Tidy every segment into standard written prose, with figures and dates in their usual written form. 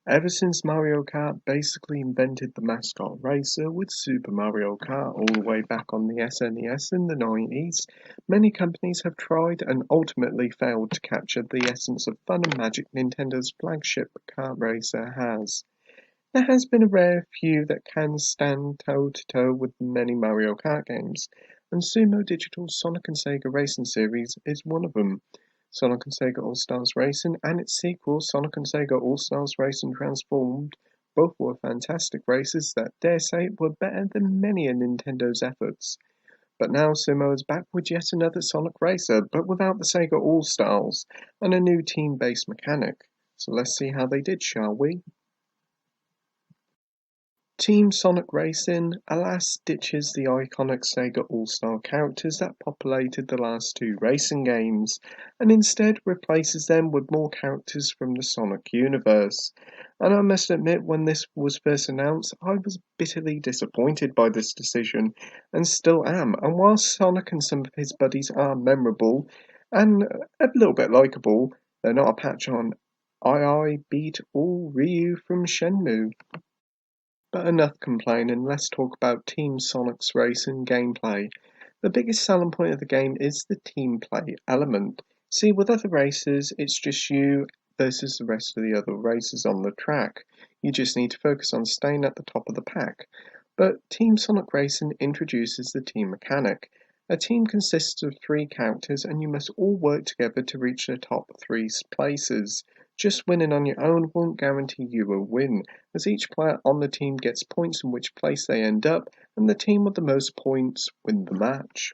Ever since Mario Kart basically invented the mascot racer with Super Mario Kart all the way back on the SNES in the 90s, many companies have tried and ultimately failed to capture the essence of fun and magic Nintendo's flagship kart racer has. There has been a rare few that can stand toe-to-toe with many Mario Kart games, and Sumo Digital's Sonic and Sega Racing series is one of them. Sonic and Sega All-Stars Racing and its sequel, Sonic and Sega All-Stars Racing Transformed, both were fantastic races that, dare say, were better than many of Nintendo's efforts. But now Sumo is back with yet another Sonic racer, but without the Sega All-Stars, and a new team-based mechanic. So let's see how they did, shall we? Team Sonic Racing, alas, ditches the iconic Sega All-Star characters that populated the last two racing games, and instead replaces them with more characters from the Sonic universe. And I must admit, when this was first announced, I was bitterly disappointed by this decision, and still am. And while Sonic and some of his buddies are memorable, and a little bit likeable, they're not a patch on I beat all Ryu from Shenmue. But enough complaining, let's talk about Team Sonic's racing gameplay. The biggest selling point of the game is the team play element. See, with other races, it's just you versus the rest of the other racers on the track. You just need to focus on staying at the top of the pack. But Team Sonic Racing introduces the team mechanic. A team consists of 3 characters and you must all work together to reach the top 3 places. Just winning on your own won't guarantee you a win, as each player on the team gets points in which place they end up, and the team with the most points win the match.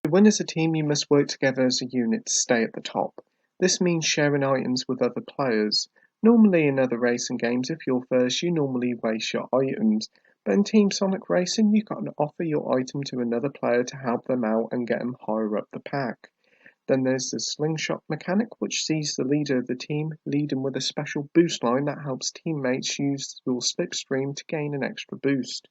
To win as a team, you must work together as a unit to stay at the top. This means sharing items with other players. Normally in other racing games, if you're first, you normally waste your items, but in Team Sonic Racing, you can offer your item to another player to help them out and get them higher up the pack. Then there's the slingshot mechanic, which sees the leader of the team leading with a special boost line that helps teammates use your slipstream to gain an extra boost.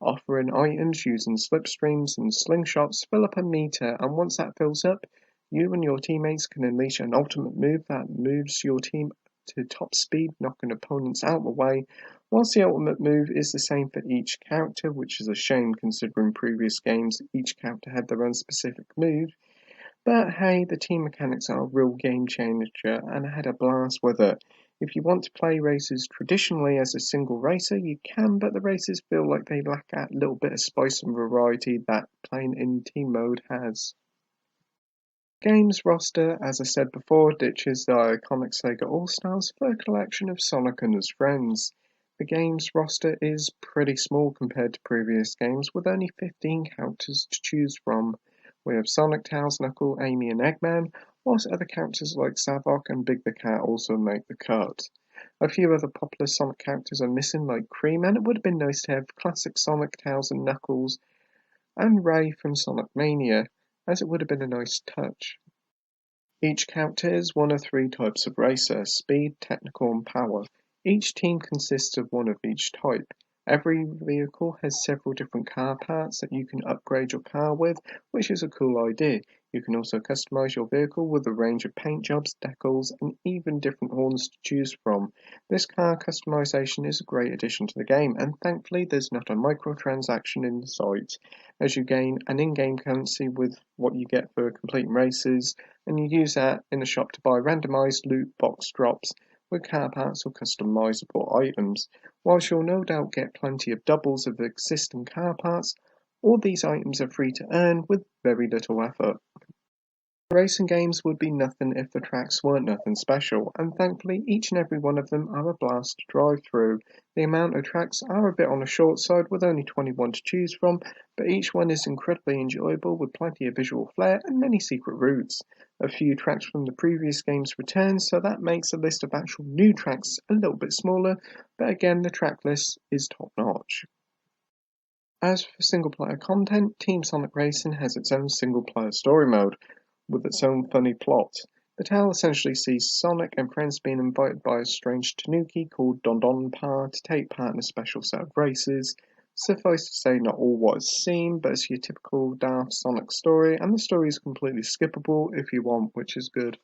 Offering items using slipstreams and slingshots fill up a meter, and once that fills up, you and your teammates can unleash an ultimate move that moves your team to top speed, knocking opponents out of the way, whilst the ultimate move is the same for each character, which is a shame considering previous games each character had their own specific move. But hey, the team mechanics are a real game changer, and I had a blast with it. If you want to play races traditionally as a single racer, you can, but the races feel like they lack that little bit of spice and variety that playing in team mode has. Games roster, as I said before, ditches the iconic Sega All-Stars for a collection of Sonic and his friends. The game's roster is pretty small compared to previous games, with only 15 characters to choose from. We have Sonic, Tails, Knuckle, Amy and Eggman, whilst other characters like Savok and Big the Cat also make the cut. A few other popular Sonic characters are missing like Cream, and it would have been nice to have classic Sonic, Tails and Knuckles and Ray from Sonic Mania, as it would have been a nice touch. Each character is one of 3 types of racer: speed, technical and power. Each team consists of one of each type. Every vehicle has several different car parts that you can upgrade your car with, which is a cool idea. You can also customize your vehicle with a range of paint jobs, decals, and even different horns to choose from. This car customization is a great addition to the game, and thankfully there's not a microtransaction in sight, as you gain an in-game currency with what you get for completing races, and you use that in the shop to buy randomized loot box drops with car parts or customizable items. Whilst you'll no doubt get plenty of doubles of existing car parts, all these items are free to earn with very little effort. Racing games would be nothing if the tracks weren't nothing special, and thankfully each and every one of them are a blast to drive through. The amount of tracks are a bit on the short side with only 21 to choose from, but each one is incredibly enjoyable with plenty of visual flair and many secret routes. A few tracks from the previous games return, so that makes the list of actual new tracks a little bit smaller, but again the track list is top notch. As for single player content, Team Sonic Racing has its own single player story mode, with its own funny plot. The tale essentially sees Sonic and friends being invited by a strange tanuki called Don Don Pa to take part in a special set of races. Suffice to say, not all what is seen, but it's your typical daft Sonic story, and the story is completely skippable if you want, which is good.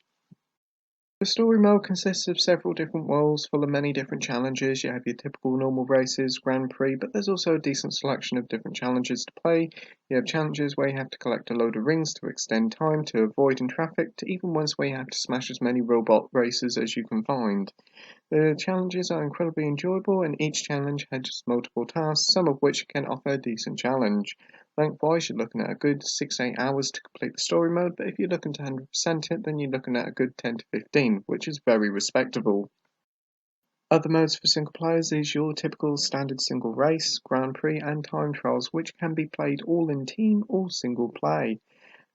The story mode consists of several different worlds full of many different challenges. You have your typical normal races, Grand Prix, but there's also a decent selection of different challenges to play. You have challenges where you have to collect a load of rings to extend time, to avoid in traffic, to even ones where you have to smash as many robot races as you can find. The challenges are incredibly enjoyable, and each challenge has multiple tasks, some of which can offer a decent challenge. Lengthwise, you're looking at a good 6 to 8 hours to complete the story mode, but if you're looking to 100% it, then you're looking at a good 10 to 15, which is very respectable. Other modes for single players is your typical standard single race, Grand Prix, and time trials, which can be played all in team or single play.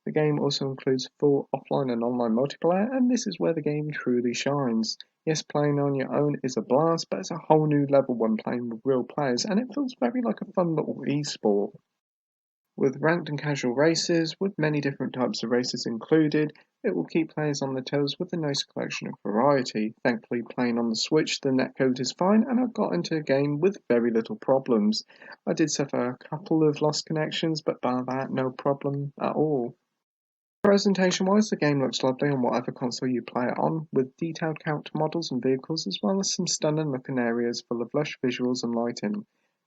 The game also includes full offline and online multiplayer, and this is where the game truly shines. Yes, playing on your own is a blast, but it's a whole new level when playing with real players, and it feels very like a fun little esport. With ranked and casual races, with many different types of races included, it will keep players on their toes with a nice collection of variety. Thankfully, playing on the Switch, the netcode is fine, and I got into the game with very little problems. I did suffer a couple of lost connections, but bar that, no problem at all. Presentation-wise, the game looks lovely on whatever console you play it on, with detailed character models and vehicles, as well as some stunning-looking areas full of lush visuals and lighting.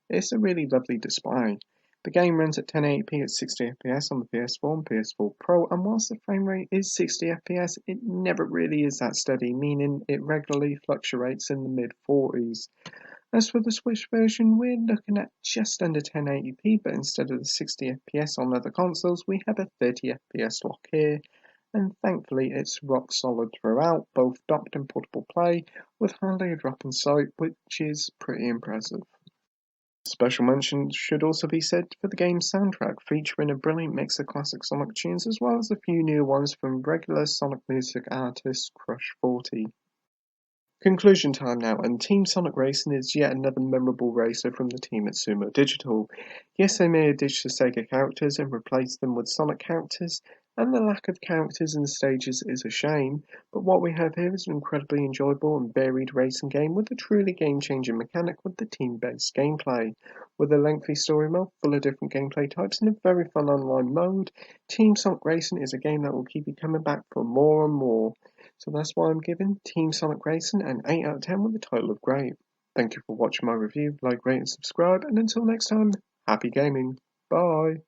It's a really lovely display. The game runs at 1080p at 60 FPS on the PS4 and PS4 Pro, and whilst the frame rate is 60 FPS, it never really is that steady, meaning it regularly fluctuates in the mid-40s. As for the Switch version, we're looking at just under 1080p, but instead of the 60 FPS on other consoles, we have a 30 FPS lock here, and thankfully it's rock solid throughout, both docked and portable play, with hardly a drop in sight, which is pretty impressive. Special mention should also be said for the game's soundtrack, featuring a brilliant mix of classic Sonic tunes as well as a few new ones from regular Sonic music artist Crush 40. Conclusion time now, and Team Sonic Racing is yet another memorable racer from the team at Sumo Digital. Yes, they may have ditched the Sega characters and replaced them with Sonic characters, and the lack of characters in the stages is a shame, but what we have here is an incredibly enjoyable and varied racing game with a truly game-changing mechanic with the team-based gameplay. With a lengthy story mode full of different gameplay types and a very fun online mode, Team Sonic Racing is a game that will keep you coming back for more and more. So that's why I'm giving Team Sonic Racing an 8 out of 10 with a total of great. Thank you for watching my review, like, rate and subscribe, and until next time, happy gaming. Bye.